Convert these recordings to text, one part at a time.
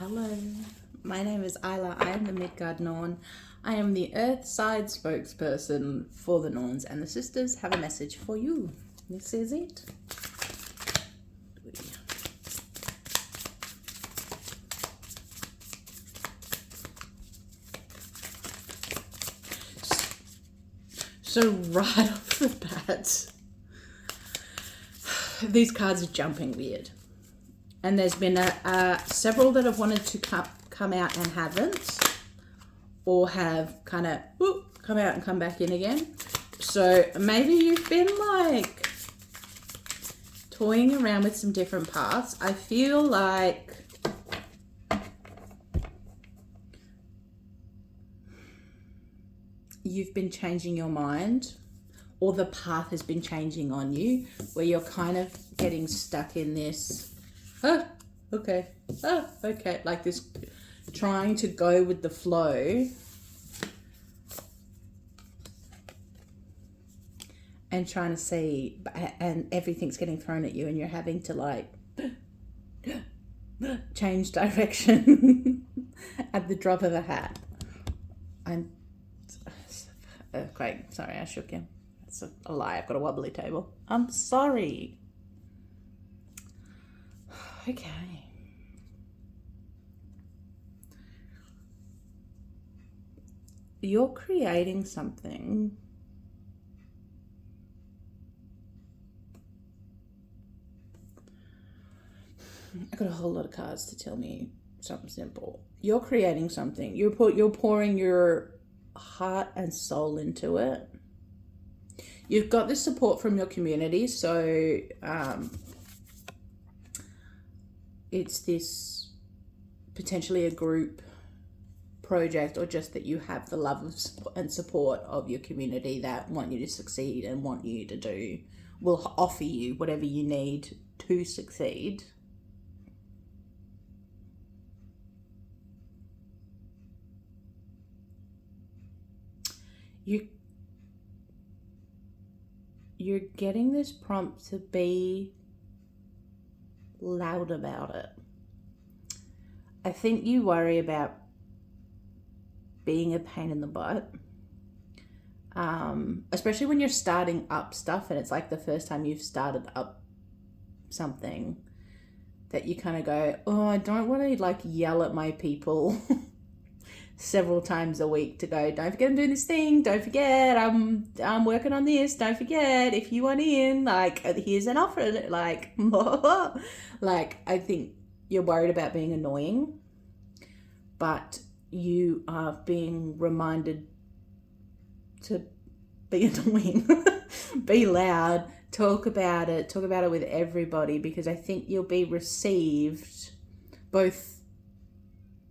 Hello, my name is Isla. I am the Midgardnorn. I am the Earth side spokesperson for the Norns, and the sisters have a message for you. This is it. So right off the bat, these cards are jumping weird. And there's been several that have wanted to come out and haven't, or have kind of come out and come back in again. So maybe you've been like toying around with some different paths. I feel like you've been changing your mind, or the path has been changing on you, where you're kind of getting stuck in this okay, like this, trying to go with the flow and trying to see, and everything's getting thrown at you and you're having to like change direction at the drop of a hat. Great, sorry, I shook him. That's a lie, I've got a wobbly table. I'm sorry. Okay. You're creating something I got a whole lot of cards to tell me something simple. You're creating something. You're pouring your heart and soul into it. You've got this support from your community, so it's this potentially a group project, or just that you have the love and support of your community that want you to succeed and want you to do, will offer you whatever you need to succeed. You're getting this prompt to be loud about it. I think you worry about being a pain in the butt, especially when you're starting up stuff and it's like the first time you've started up something, that you kind of go, oh, I don't want to like yell at my people several times a week to go, don't forget I'm doing this thing, don't forget I'm working on this, don't forget if you want in, like here's an offer, like like I think you're worried about being annoying, but you are being reminded to be annoying. Be loud, talk about it with everybody, because I think you'll be received both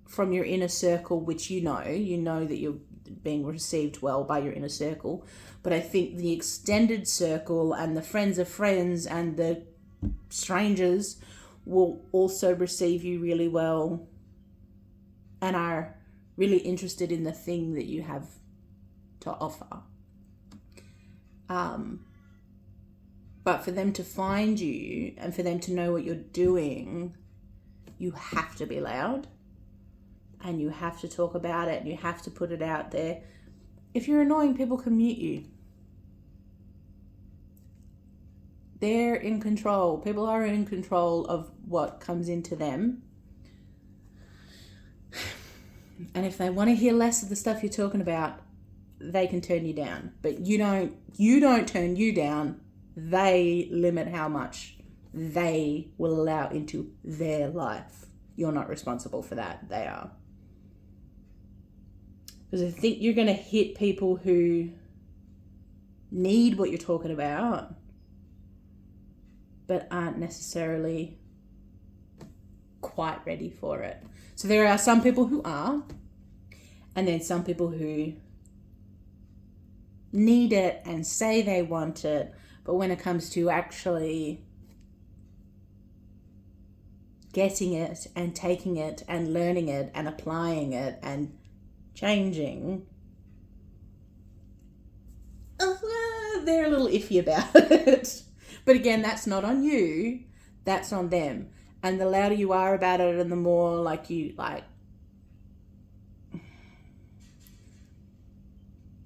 from your inner circle, which you know that you're being received well by your inner circle, but I think the extended circle and the friends of friends and the strangers will also receive you really well and are really interested in the thing that you have to offer. But for them to find you and for them to know what you're doing, you have to be loud. And you have to talk about it, and you have to put it out there. If you're annoying, people can mute you. They're in control. People are in control of what comes into them. And if they want to hear less of the stuff you're talking about, they can turn you down. But you don't turn you down. They limit how much they will allow into their life. You're not responsible for that. They are. Because I think you're going to hit people who need what you're talking about, but aren't necessarily quite ready for it. So there are some people who are, and then some people who need it and say they want it, but when it comes to actually getting it and taking it and learning it and applying it and changing, they're a little iffy about it. But again, that's not on you, that's on them. And the louder you are about it, and the more like you like,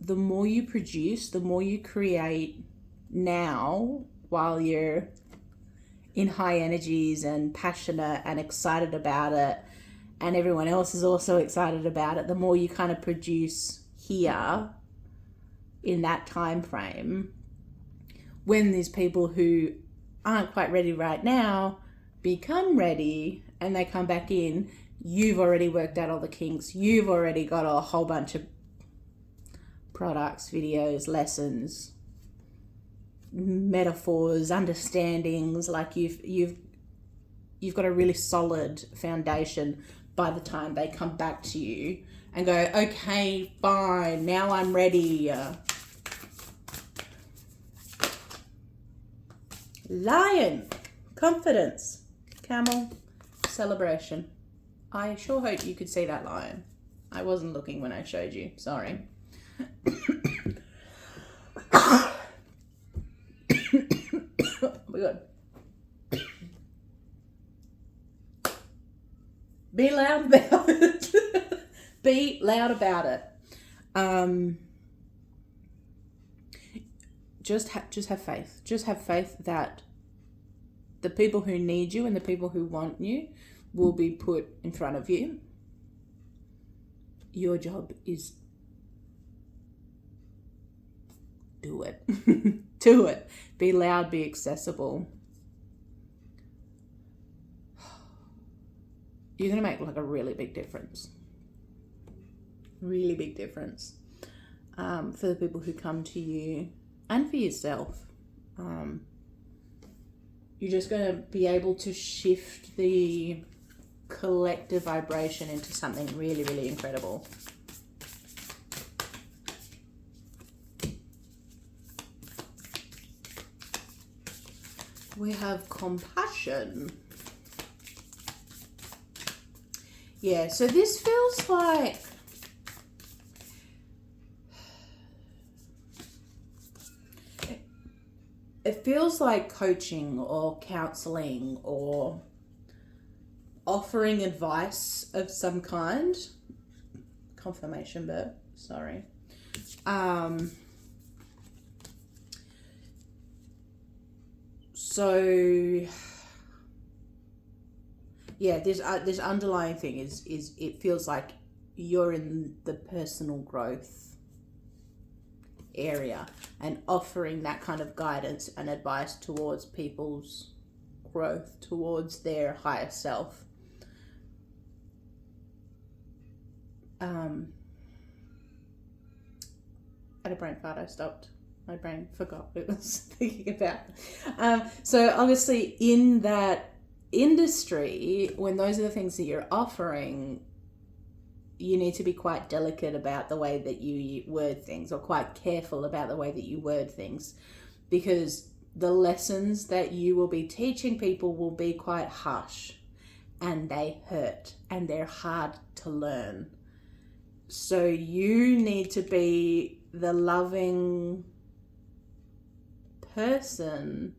the more you produce, the more you create now while you're in high energies and passionate and excited about it, and everyone else is also excited about it, the more you kind of produce here in that time frame. When there's people who aren't quite ready right now become ready and they come back in, you've already worked out all the kinks. You've already got a whole bunch of products, videos, lessons, metaphors, understandings. Like you've got a really solid foundation by the time they come back to you and go, okay, fine, now I'm ready. Lion, confidence. Camel, celebration. I sure hope you could see that lion. I wasn't looking when I showed you, sorry. Oh my God. Be loud about it. Be loud about it. Just have faith. Just have faith that the people who need you and the people who want you will be put in front of you. Your job is do it. Do it. Be loud, be accessible. You're going to make like a really big difference. Really big difference for the people who come to you and for yourself. You're just going to be able to shift the collective vibration into something really, really incredible. We have compassion. Yeah, so this feels like it feels like coaching or counseling or offering advice of some kind. Confirmation burp, sorry. So yeah, this underlying thing is it feels like you're in the personal growth area and offering that kind of guidance and advice towards people's growth, towards their higher self. I had a brain fart. I stopped. My brain forgot what it was thinking about. So obviously in that industry, when those are the things that you're offering, you need to be quite delicate about the way that you word things, or quite careful about the way that you word things, because the lessons that you will be teaching people will be quite harsh and they hurt and they're hard to learn. So you need to be the loving person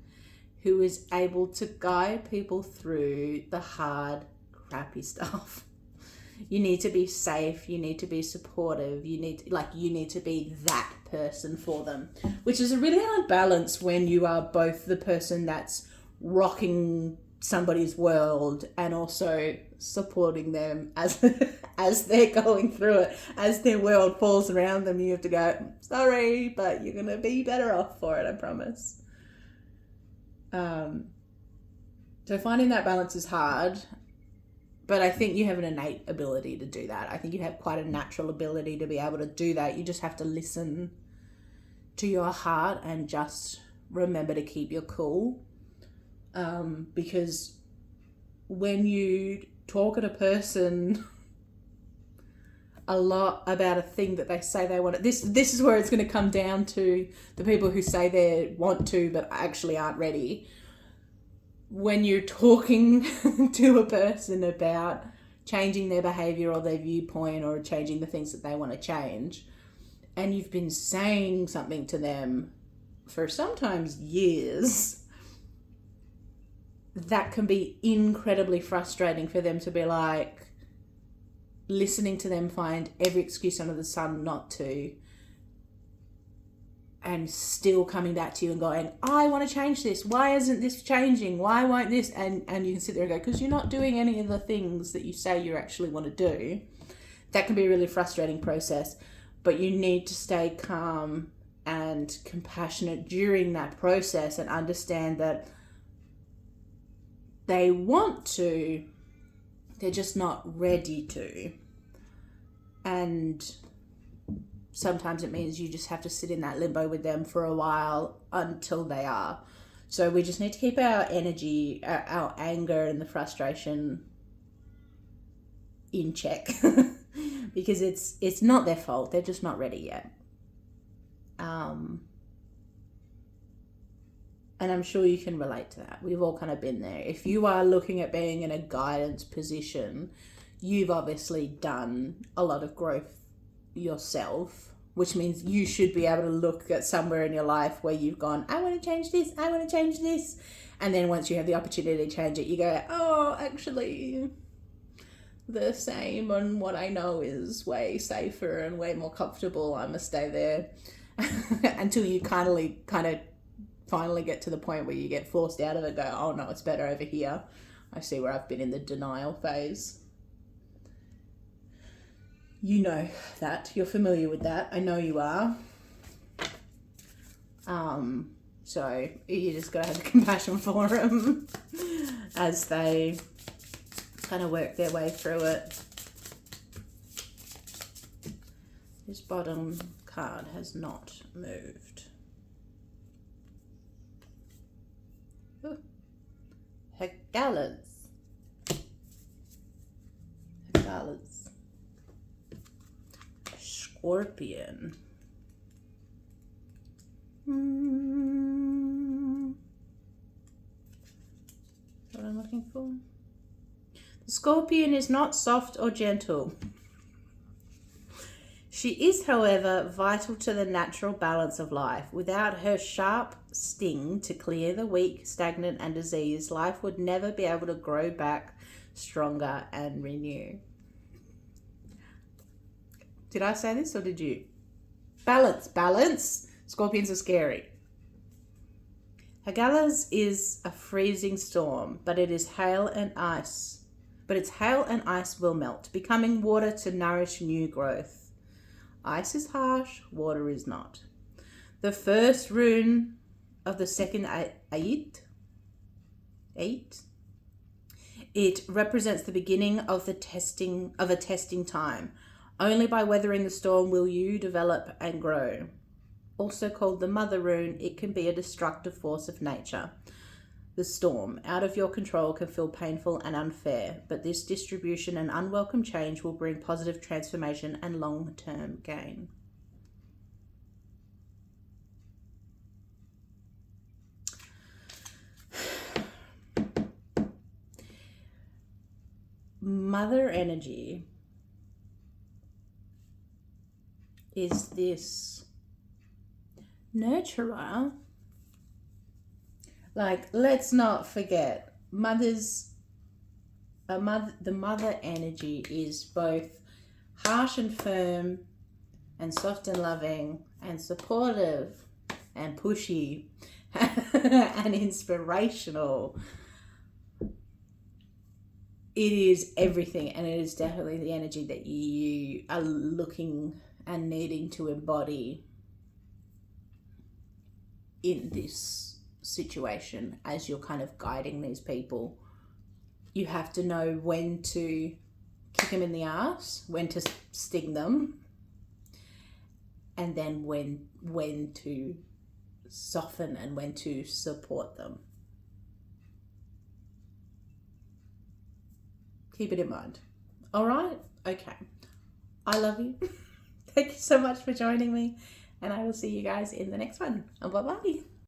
who is able to guide people through the hard, crappy stuff. You need to be safe, you need to be supportive, you need to be that person for them, which is a really hard balance when you are both the person that's rocking somebody's world and also supporting them as they're going through it. As their world falls around them, you have to go, sorry, but you're going to be better off for it, I promise. So finding that balance is hard, but I think you have an innate ability to do that. I think you have quite a natural ability to be able to do that. You just have to listen to your heart and just remember to keep your cool. Because when you talk at a person a lot about a thing that they say they want, this is where it's going to come down to the people who say they want to but actually aren't ready. When you're talking to a person about changing their behavior or their viewpoint or changing the things that they want to change, and you've been saying something to them for sometimes years, that can be incredibly frustrating for them to be like, listening to them find every excuse under the sun not to, and still coming back to you and going, I want to change this. Why isn't this changing? Why won't this? And you can sit there and go, because you're not doing any of the things that you say you actually want to do. That can be a really frustrating process, but you need to stay calm and compassionate during that process and understand that they want to, they're just not ready to. And sometimes it means you just have to sit in that limbo with them for a while until they are. So we just need to keep our energy, our anger and the frustration in check because it's not their fault. They're just not ready yet. And I'm sure you can relate to that. We've all kind of been there. If you are looking at being in a guidance position, you've obviously done a lot of growth yourself, which means you should be able to look at somewhere in your life where you've gone, I want to change this, I want to change this. And then once you have the opportunity to change it, you go, oh, actually, the same and what I know is way safer and way more comfortable. I must stay there until you kind of finally get to the point where you get forced out of it, go, oh no, it's better over here. I see where I've been in the denial phase. You know that. You're familiar with that. I know you are. So you just got to have compassion for them as they kind of work their way through it. This bottom card has not moved. Hegalas. Scorpion. What I'm looking for? The scorpion is not soft or gentle. She is, however, vital to the natural balance of life. Without her sharp sting to clear the weak, stagnant, and diseased, life would never be able to grow back stronger and renew. Did I say this or did you? Balance. Scorpions are scary. Hegalas is a freezing storm, but its hail and ice will melt, becoming water to nourish new growth. Ice is harsh, water is not. The first rune of the second eight, it represents the beginning of a testing time. Only by weathering the storm will you develop and grow. Also called the mother rune, it can be a destructive force of nature. The storm, out of your control, can feel painful and unfair, but this distribution and unwelcome change will bring positive transformation and long-term gain. Mother energy is this nurturer. Like, let's not forget, the mother energy is both harsh and firm and soft and loving and supportive and pushy and inspirational. It is everything, and it is definitely the energy that you are looking and needing to embody in this situation as you're kind of guiding these people. You have to know when to kick them in the ass, when to sting them, and then when to soften and when to support them. Keep it in mind. All right? Okay. I love you. Thank you so much for joining me, and I will see you guys in the next one. Bye-bye.